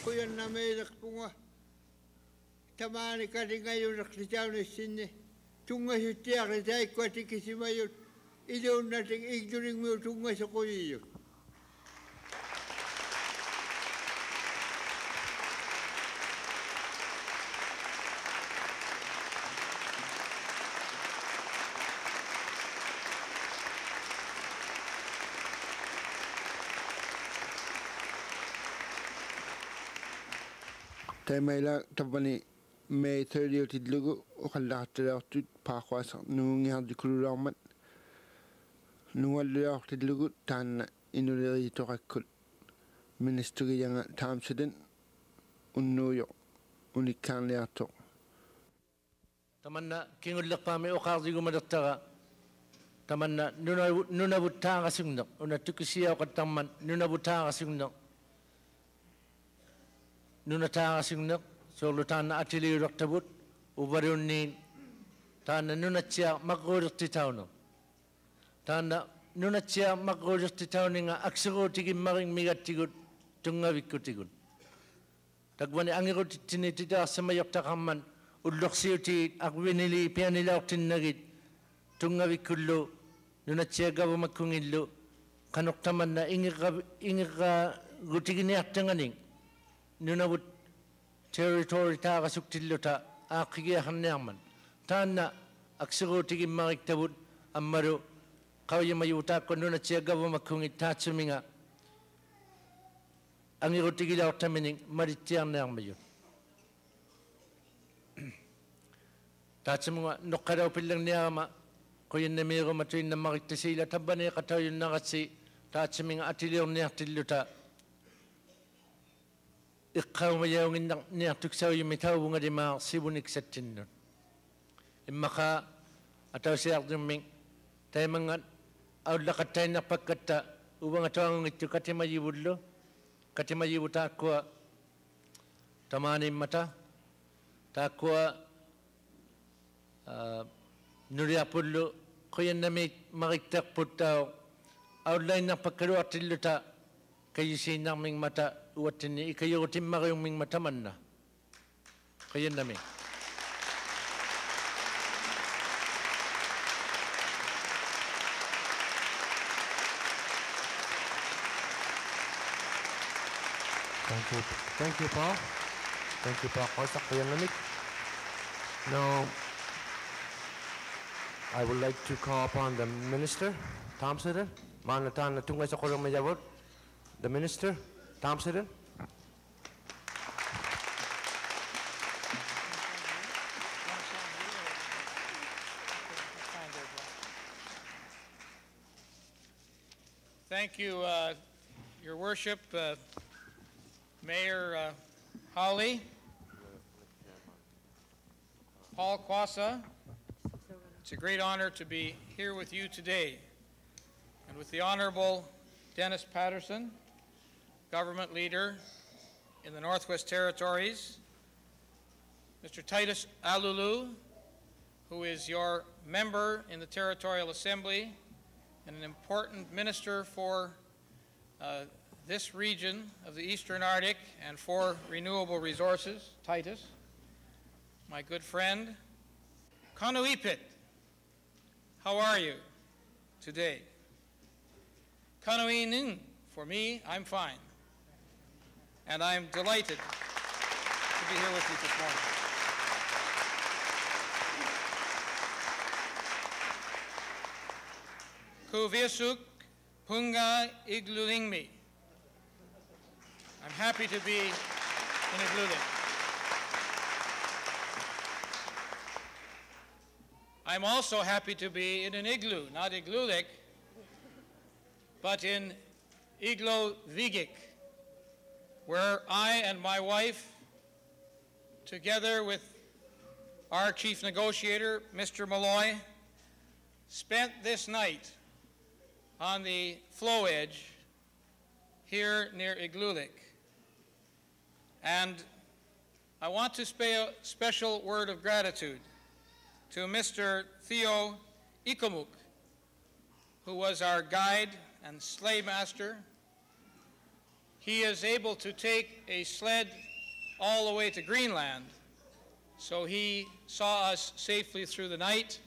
kuyan na may lakpunga. Tamani ka rin ngayon naklitaw na sinne. Tunga sa tiyak na tayo kwa tikisimayot. Ilaw nating igduring mo tunga sa kuyiyo. Taimela tabani May 30 tidlugu uqallaartalaartut paaqquasa nuungiardikulularmat nualluartidlugu taanna inuleritoqakkut ministerianga taamsiden unnuuyo unikkaarniartoq tamanna kingullerpaami uqaardigumalertara tamanna nunavuttaaqasugneq unattukisiauqattarman nunavuttaaqasugneq nunataaqasugneq soorlutaanna atiliurertabut uvariunniin taanna nunatsia maqquulertitauneq taanna nunatsia maqquulertitauninga akseruutigimmariŋ migattigut tungavikkutigut takvani angirutittini titaarsamayertaqarman ullorsiutiit aqvinili pianilaortinnagit tungavikkullu nunatsia gavamakkuŋillu qanortamanna ingirraagutiginiartanganiŋ nunavut territory taaqasuktilluta aaqqigiaqarniarman taanna akseruutigimmariktabut ammalu qauyamajuutaakku nunatsia gavamakkuŋit taatsuminga angirutigilaortaminiŋ malittiarniarmayut taatsumunga noqqalaupillerniarama quyinnamiiruma tuinnamariktasiila tabbani qatauyunnaratsi taatsuminga atiliorniartilluta iqqaumayaunginniartuksauyyumi tauvungalimaa sivuniksattinnut immaqa atausiartummiŋ taimangat aullaqattainnerpakkatta uvangatuangungittu katimayivullu katimayivu taakkua tamaanimmata taakkua nuliarpullu quyannamiit marikterputtao aullainnerpakkaluartilluta kayisiinarmiŋmata uattinni ikayurutimmariyummiŋma tamanna quyannami Thank you, Paul. Thank you, Paul. Now, I would like to call upon the Minister, Thompson. Manatan tunga sa Koromajavot. The Minister, Thompson. Thank you, Your Worship, Mayor Hawley, Paul Kwasa. It's a great honor to be here with you today, and with the Honorable Dennis Patterson, Government Leader in the Northwest Territories, Mr. Titus Alulu, who is your member in the Territorial Assembly and an important minister for this region of the Eastern Arctic and for renewable resources, Titus, my good friend. Kanuipit, how are you today? Kanuinin, for me, I'm fine. And I'm delighted to be here with you this morning. Kuviasuk Punga Iglulingmi. I'm happy to be in Iglulik. I'm also happy to be in an igloo, not Iglulik, but in Iglovigik, where I and my wife, together with our chief negotiator, Mr. Malloy, spent this night on the flow edge here near Iglulik. And I want to say a special word of gratitude to Mr. Theo Ikamuk, who was our guide and sleigh master he is able to take a sled all the way to Greenland. So he saw us safely through the night,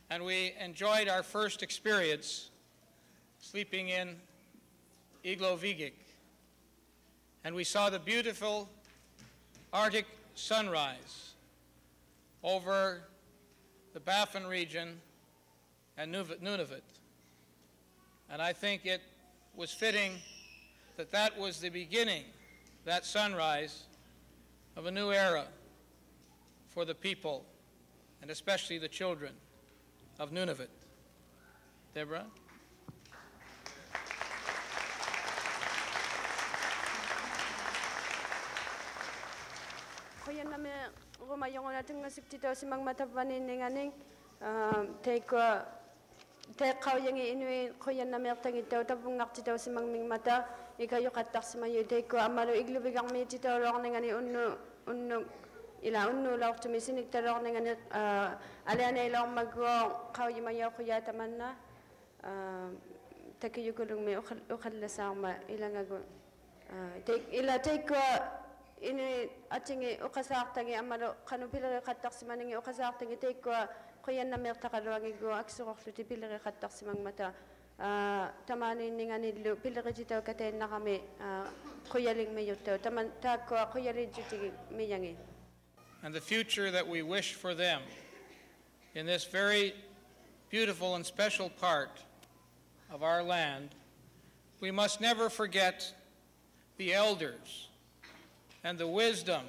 and we enjoyed our first experience sleeping in Iglovigik. And we saw the beautiful Arctic sunrise over the Baffin region and Nunavut. And I think it was fitting that that was the beginning, that sunrise, of a new era for the people, and especially the children of Nunavut. Deborah? Koyan nami roma yung nating nasiktito si mang matapanin ninganing teko tekaw yang Inuit koyan nami tangitaw tapong ngaktitaw si mang ming mata ikayo katak si mayo teko amalo iglubigang mi titaw rong ningani unno ila unno law tumisinik tarong ningani alane long magro kaw yimayo kuya tamanna takiyo kulung mi ukhala sama ilangago ila teko ini atingi ukasaktangi amalo kanupilare kataksimani ukasaktangi teko koyan na mertakaluangi go aksurokluti pilare kataksimang mata tamani ningani lu pilare jitaw katen na kami koyaling mayutaw taman tako koyaling jiti miyangi. And the future that we wish for them in this very beautiful and special part of our land, we must never forget the elders and the wisdom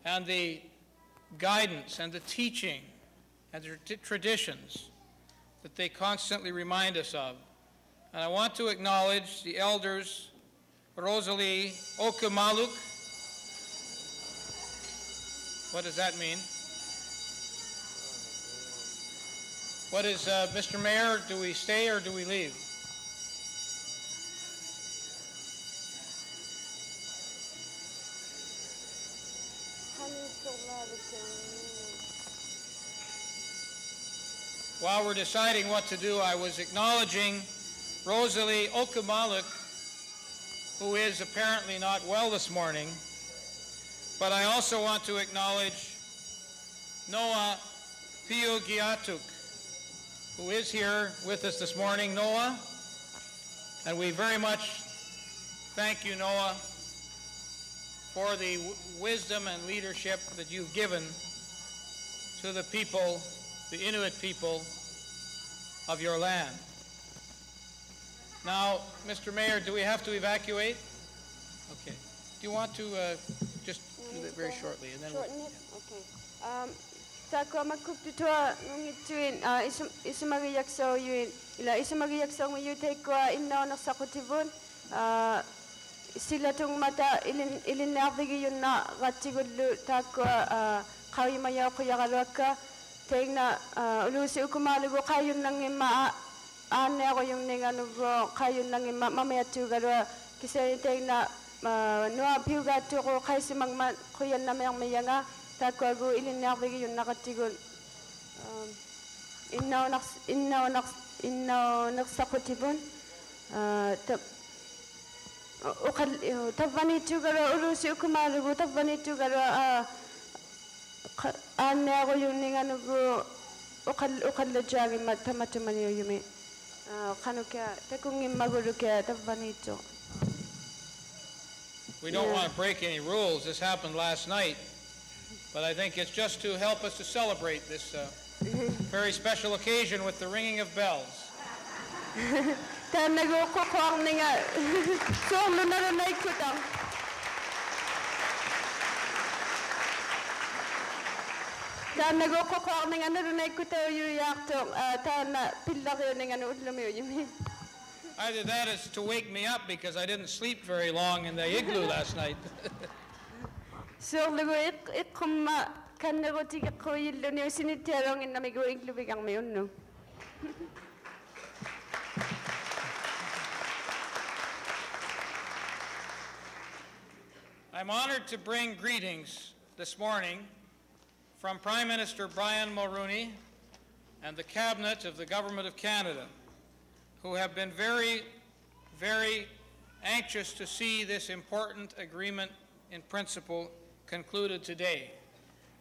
and the guidance and the teaching and the traditions that they constantly remind us of. And I want to acknowledge the elders Rosalie Okumaluk. What does that mean? What is, Mr. Mayor, do we stay or do we leave? While we're deciding what to do, I was acknowledging Rosalie Okumaluk, who is apparently not well this morning, but I also want to acknowledge Noah Piogiatuk, who is here with us this morning. Noah, and we very much thank you, Noah, for the wisdom and leadership that you've given to the people, the Inuit people of your land. Now, Mr. Mayor, do we have to evacuate? Okay. Do you want to just do that very shortly, and then we'll, yeah. Okay. Tako magkuptutua ngituin isumagiyakso yuin ila isumagiyakso nguyutay ko inna nasakutibun sila tung mata ilin navigi yun na gatigulu tako kawimaya ko yagalaka tegna ulusi ukumalugo kayun nang ima ane ako yung ninganugo kayun nang ima mamayatu galwa kasi tegna noa piugatu ko kaysi magma kuyan na mayang mayanga tako agu ilin navigi yun nakatigul inna naksakutibun tabani tugalo ulusi ukumalugo tabani tugalo ane ako yung ninganugo ukal jagi matamatumani yumi kanu kya takung imagulu kya tabani to. We don't want to break any rules. This happened last night, but I think it's just to help us to celebrate this very special occasion with the ringing of bells. Either that is to wake me up because I didn't sleep very long in the igloo last night. I'm honored to bring greetings this morning from Prime Minister Brian Mulroney and the Cabinet of the Government of Canada, who have been very, very anxious to see this important agreement in principle concluded today.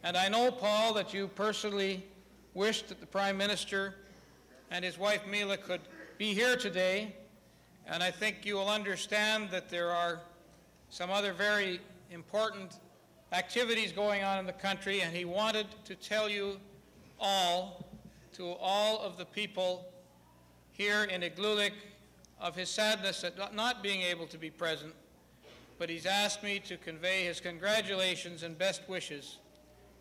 And I know, Paul, that you personally wished that the Prime Minister and his wife Mila could be here today, and I think you will understand that there are some other very important activities going on in the country, and he wanted to tell you all, to all of the people here in Igloolik, of his sadness at not being able to be present, but he's asked me to convey his congratulations and best wishes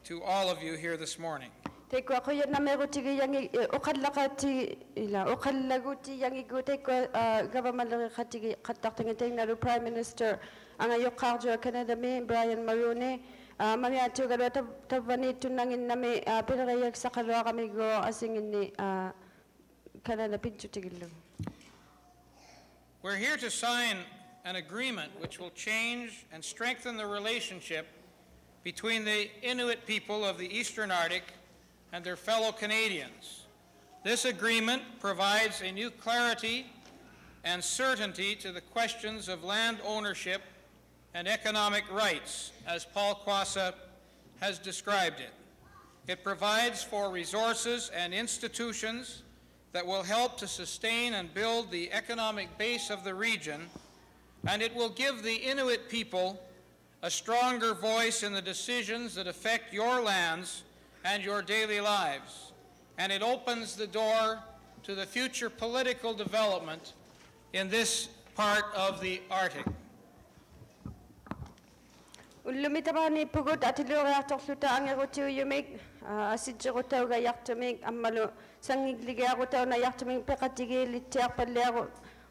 to all of you here this morning. Te kwa ko yana me rutigi yangi okallakati ila okallaguti yangi gote ko government le khatigi khatartinga na the Prime Minister anga yokarjo Canada me Brian Mulroney mami atu galo tabani tunangin na me perayak sakalo kami go asingin ni Canada pinchutigillo. We're here to sign an agreement which will change and strengthen the relationship between the Inuit people of the Eastern Arctic and their fellow Canadians. This agreement provides a new clarity and certainty to the questions of land ownership and economic rights, as Paul Kwasa has described it. It provides for resources and institutions that will help to sustain and build the economic base of the region, and it will give the Inuit people a stronger voice in the decisions that affect your lands and your daily lives. And it opens the door to the future political development in this part of the Arctic. Ulumitabani pugut atilura torluta angerotiu yumik asijirota ga yaktumik amalo sangigliga rota na yaktumik pekatigi litiak palero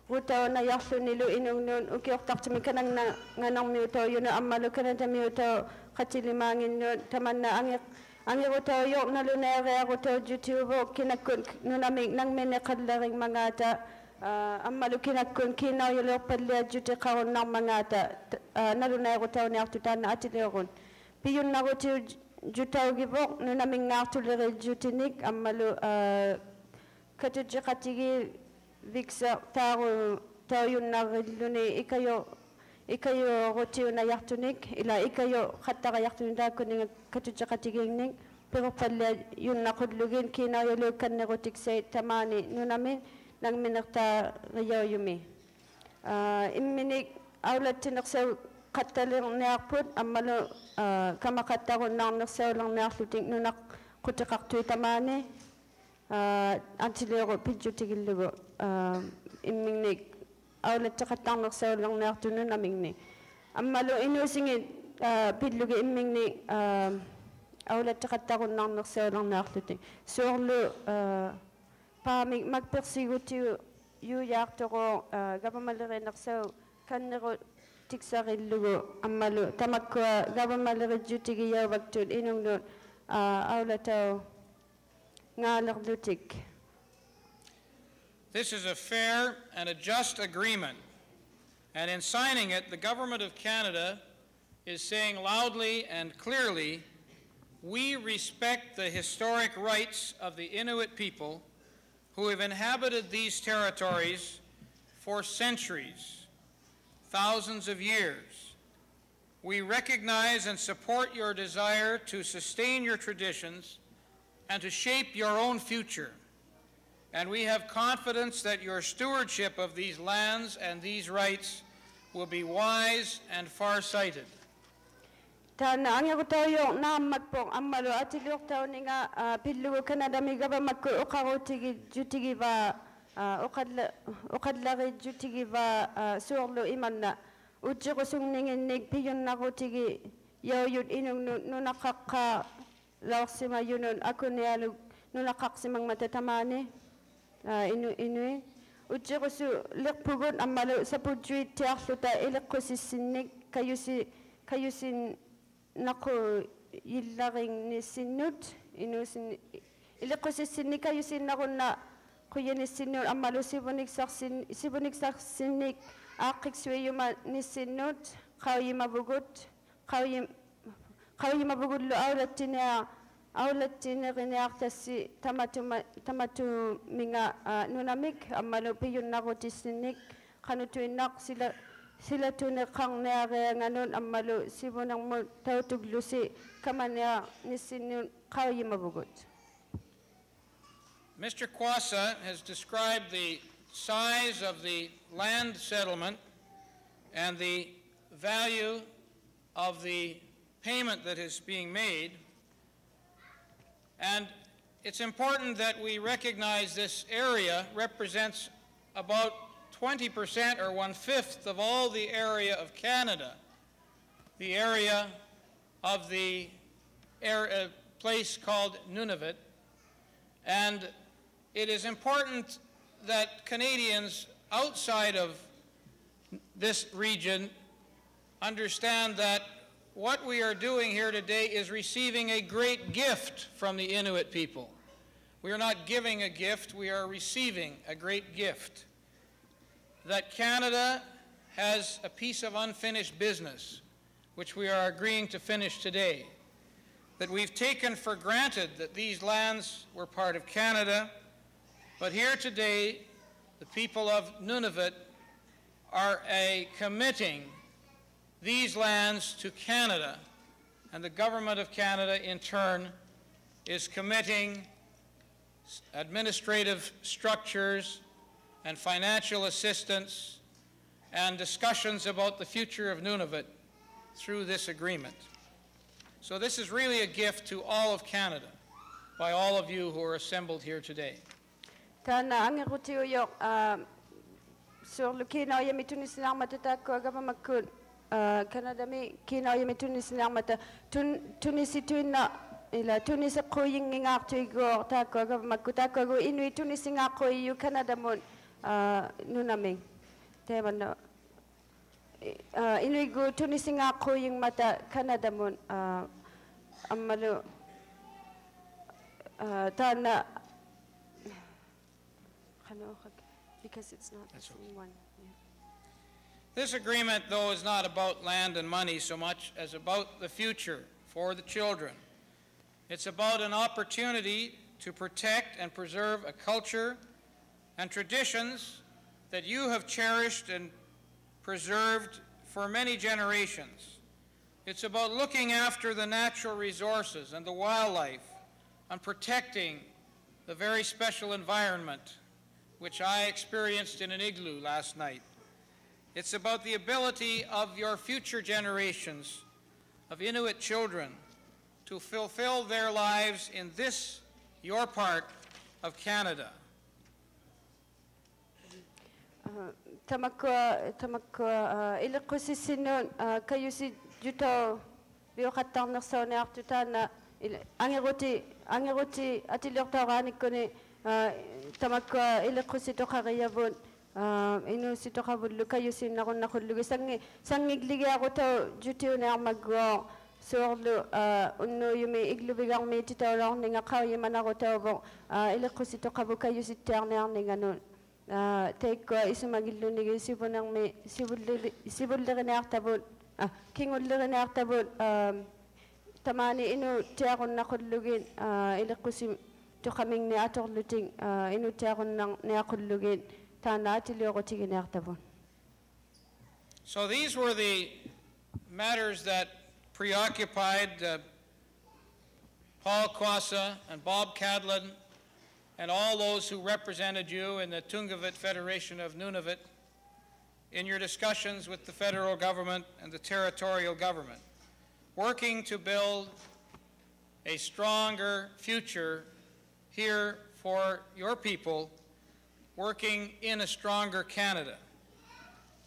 rota na yaklunilu inungun ukioktartumik kanang nganang miuto yuna amalo kanata miuto katilimangin tamanna angerota yok na lunere rota jutubo kinakun nunamik nang menekadlaring mangata amalo kinakun kina yolo palle jute karon nang mangata nalunay ko taw ni aktutan na atileron piyun na ko jutaw gibok nunaming ngatulere jutinik amalo katuje katigi viksa taw yun na luni ikayo roti na yaktunik ila ikayo khattara yaktunida kuning katuje katiging pero palle yun na kudlugin kina yolo kanne rotik say tamani nunamin nang minakta ngayoyumi imminik awlat tinaksaw kattaling neakput amalo kamakataron nang naksaw lang neakluting nunak kutakaktuy tamani antilero pidjutigillugo immingnik awlat takatang naksaw lang neaktuno namingni amalo inusingit pidlugi immingnik awlat takataron nang naksaw lang neakluting surlo pamig magpersiguti yu yaktoro gabamalere naksaw kannero tiksarillugo ammalu tamakwa gabamalere jutigi yawaktud inungno awlataw ngalarlutik. This is a fair and a just agreement, and in signing it, the Government of Canada is saying loudly and clearly, we respect the historic rights of the Inuit people who have inhabited these territories for centuries, thousands of years. We recognize and support your desire to sustain your traditions and to shape your own future. And we have confidence that your stewardship of these lands and these rights will be wise and far-sighted. Tana anga kutayo na matpong amalo atilok taw ninga pillugo Canada migaba makko okawotigi jutigi va okadlari jutigi va surlo imanna ujiro sungningen nig piyon nakotigi yoyud inung nunakaka laksima yunun akunialu nunakaksimang matatamani Inuit ujiro su lekpugon amalo sapudjui tiakluta ilekosisinik kayusin nako yilaring ni sinut inusin ilekosisinik kayusin nako na kuyeni sinut amalo sibunik saksinik akikswe yuma ni sinut kawima bugut lo awlatina giniaktasi tamatu minga nunamik amalo piyun nako tisinik kanutuinak sila sila tuna kang nare nganon amalu sibunang mo tautuglusi kamanya nisinun kawi mabugot. Mr. Kwasa has described the size of the land settlement and the value of the payment that is being made. And it's important that we recognize this area represents about 20% or 1/5 of all the area of Canada, the area of the place called Nunavut. And it is important that Canadians outside of this region understand that what we are doing here today is receiving a great gift from the Inuit people. We are not giving a gift, we are receiving a great gift. That Canada has a piece of unfinished business, which we are agreeing to finish today. That we've taken for granted that these lands were part of Canada, but here today, the people of Nunavut are committing these lands to Canada, and the government of Canada, in turn, is committing administrative structures and financial assistance and discussions about the future of Nunavut through this agreement. So this is really a gift to all of Canada by all of you who are assembled here today. Tana angiruti uyok sur lukina yemi tunisilang matata ko agama makun Canada mi kina yemi tunisilang mata tunisi tuina ila tunisa ko yingingak tuigor ta ko agama makuta ko Inuit tunisingak ko yu Canada mon nunaming temana Inuit go tunisingak ko yung mata Canada mon amalu tana because it's not the same one. Yeah. This agreement, though, is not about land and money so much as about the future for the children. It's about an opportunity to protect and preserve a culture and traditions that you have cherished and preserved for many generations. It's about looking after the natural resources and the wildlife and protecting the very special environment which I experienced in an igloo last night. It's about the ability of your future generations of Inuit children to fulfill their lives in this, your part of Canada. Tamakwa ilakusi sinon kayo si juto biokatang naksone artutana angiruti atiloktorani kone tamakwa ilakusi to kariyabon inu si to kabulu kayo si nakon nakullugi sangiglige ako to juto na magwa sorlo unno yumi iglubigang mi titolong ninga kayo manako to bo ilakusi to kabu kayo si terner ninganon take isumagillu nigi sibunang me sibullirina artabun kingullirina artabun tamani inu tiagon nakullugin ilakusi to kaming ni atorluting inu tiagon nang nakullugin tana atiliogotigin artabun. So these were the matters that preoccupied Paul Kwasa and Bob Cadlin and all those who represented you in the Tungavut Federation of Nunavut in your discussions with the federal government and the territorial government, working to build a stronger future here for your people, working in a stronger Canada.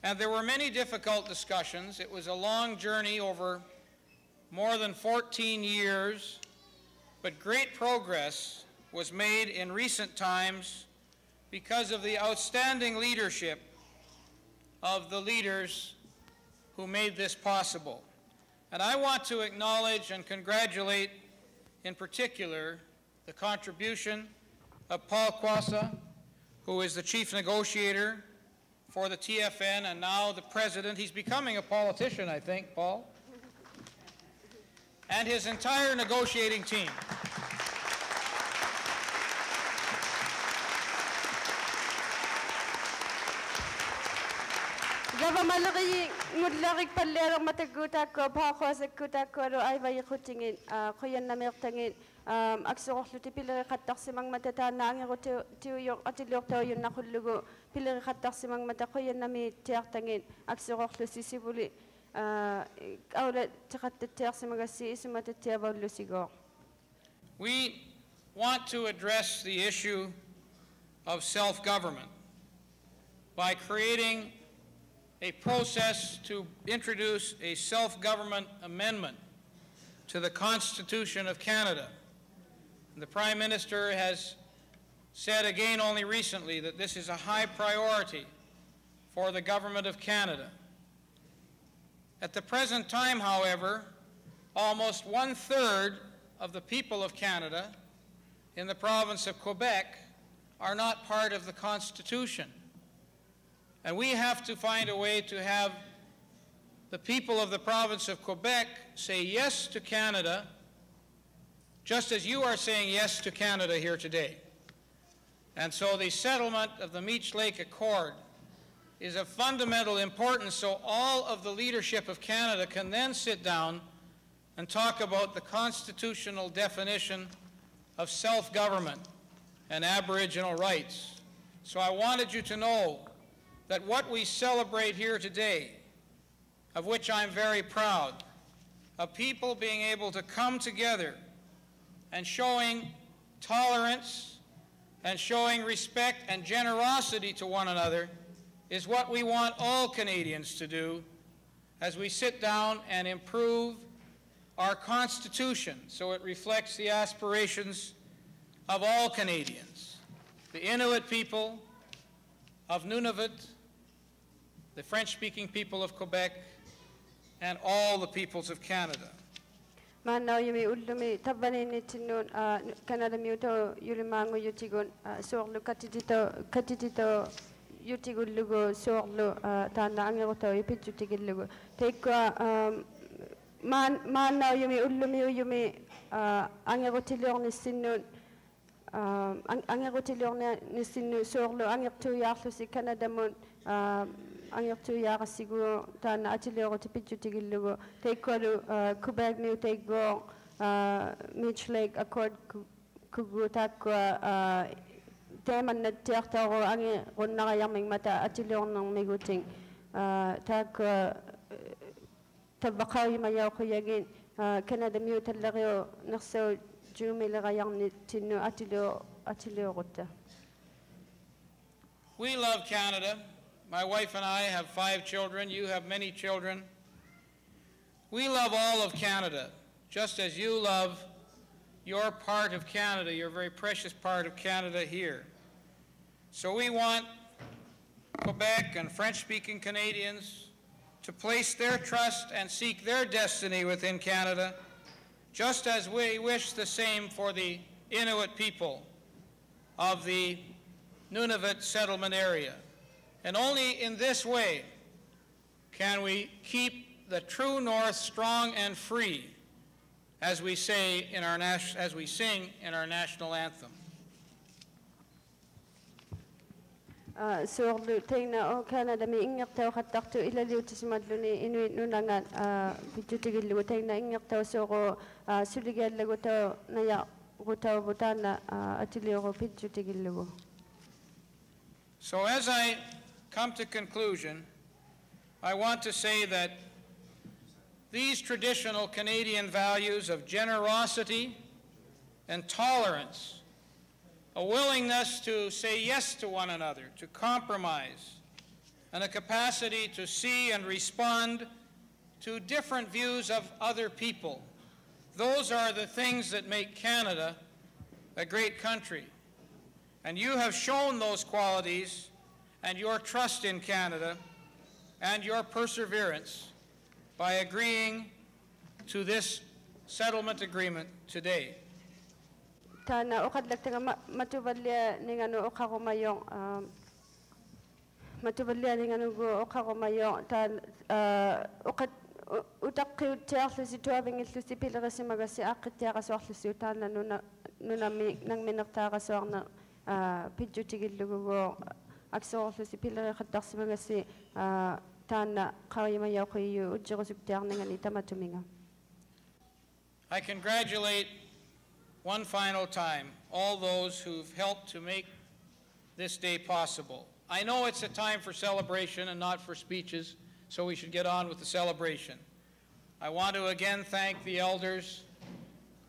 And there were many difficult discussions. It was a long journey over more than 14 years, but great progress was made in recent times because of the outstanding leadership of the leaders who made this possible. And I want to acknowledge and congratulate in particular the contribution of Paul Kwasa, who is the chief negotiator for the TFN and now the president. He's becoming a politician, I think, Paul, and his entire negotiating team. Tava malaki ngudlarik pallerang mataguta ko pa sa kuta ko ro ay vay kutingin koyan na mertangin aksorlu ti pilere khattarsimang matata naangeru tiuyok atilok tawyon nakullugu pilere khattarsimang mata koyan na mi tiartangin aksorlu sisibuli awla tiqattattiarsimagasi isumata tiavallu sigor. We want to address the issue of self-government by creating a process to introduce a self-government amendment to the Constitution of Canada. And the Prime Minister has said again only recently that this is a high priority for the Government of Canada. At the present time, however, almost 1/3 of the people of Canada in the province of Quebec are not part of the Constitution. And we have to find a way to have the people of the province of Quebec say yes to Canada, just as you are saying yes to Canada here today. And so the settlement of the Meech Lake Accord is of fundamental importance, so all of the leadership of Canada can then sit down and talk about the constitutional definition of self-government and Aboriginal rights. So I wanted you to know that what we celebrate here today, of which I'm very proud, of people being able to come together and showing tolerance and showing respect and generosity to one another, is what we want all Canadians to do as we sit down and improve our Constitution so it reflects the aspirations of all Canadians, the Inuit people of Nunavut, the French-speaking people of Quebec, and all the peoples of Canada. Manau yumi ulumi tabani ni tinun Canada miuto yulimango yutigun sorlu katitito yutigulugo sorlu tanda angeroto yupitutigulugo tekwa manau yumi ulumi yumi angerotilor ni sinun angerotilor ni sinu sorlu angertu yarlu si Canada mun angertu yarasigu tanda atilor tipitutigulugo tekwalu Quebec new tekgo Meech Lake Accord kugutakwa teman na tiartaro ange ronnarayaming mata atilor ng miguting takwa tabakaw mayaw kuyagin Canada miu talagyo nakso jumilagayang ni tinu atilor rota. We love Canada. My wife and I have 5 children. You have many children. We love all of Canada, just as you love your part of Canada, your very precious part of Canada here. So we want Quebec and French-speaking Canadians to place their trust and seek their destiny within Canada, just as we wish the same for the Inuit people of the Nunavut settlement area. And only in this way can we keep the true North strong and free, as we say in our as we sing in our national anthem. Sorlu tengna o Canada mi ingaktaw khataktu ilaliw tismadlu ni Inuit nunangan pitutigillu tengna ingaktaw soro suligal laguto naya gutaw butana atiliro pitutigillu. So as I come to conclusion, I want to say that these traditional Canadian values of generosity and tolerance, a willingness to say yes to one another, to compromise, and a capacity to see and respond to different views of other people, those are the things that make Canada a great country. And you have shown those qualities and your trust in Canada and your perseverance by agreeing to this settlement agreement today. Tana okadlak taga matubalya ningano okarumayong matubalya ningano go okarumayong tan okad utakki tiarlu situabing itlusi pilrasi magasi akitiara soarlusi utana nuna nang minartara soarna pidjutigillugo aksorlusi pilre khattarsimagasi tana kayamayaw kayo ujirosuktiak nangan itamatuminga. I congratulate one final time all those who've helped to make this day possible. I know it's a time for celebration and not for speeches, so we should get on with the celebration. I want to again thank the elders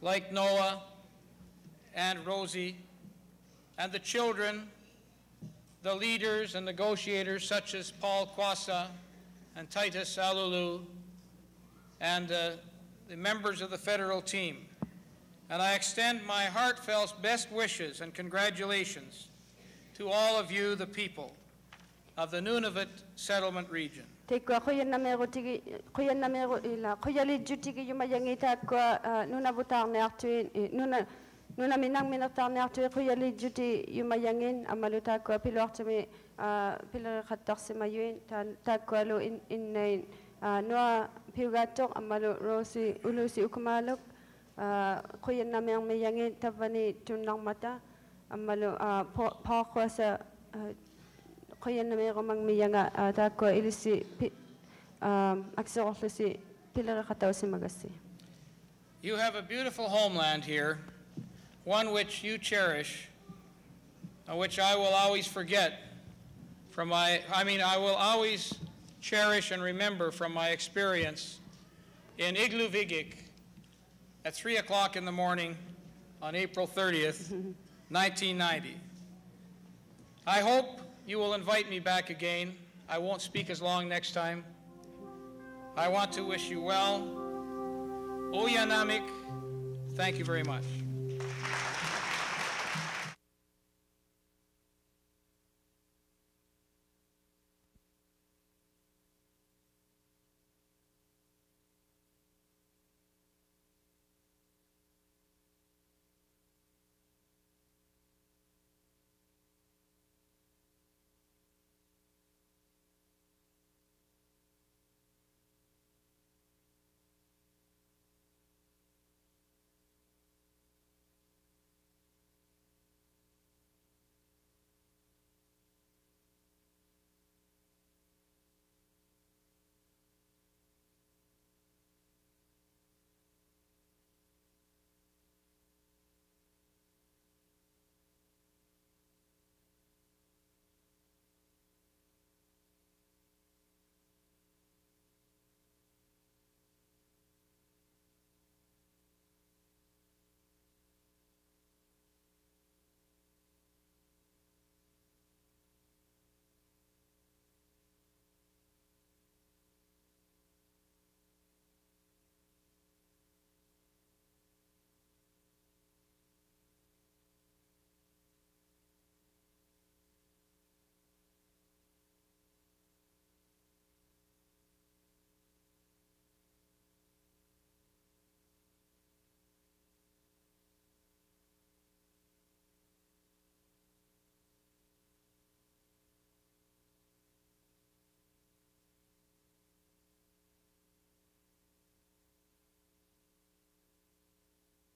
like Noah and Rosie, and the children, the leaders and negotiators such as Paul Kwasa and Titus Alulu, and the members of the federal team. And I extend my heartfelt best wishes and congratulations to all of you, the people of the Nunavut settlement region. Tekwa koyan namero tigi koyan namero ila koyali jutigi yumayangita kwa Nunavutang nertuin nuna minang minatang nertuin koyali juti yumayangin amaluta kwa piluartami pilar khatarsimayuin takwa lo in noa piugatok amalu rosi ulusi ukumaluk koyan namang mayangin tabani tunang mata amalu pakwasa koyan namero mang miyanga takwa ilisi aksorlisi pilar khatawsi magasi. You have a beautiful homeland here, one which you cherish, which I will always forget from I will always cherish and remember from my experience in Igluvigik at 3 o'clock in the morning on April 30th, 1990. I hope you will invite me back again. I won't speak as long next time. I want to wish you well. Oyanamik, thank you very much.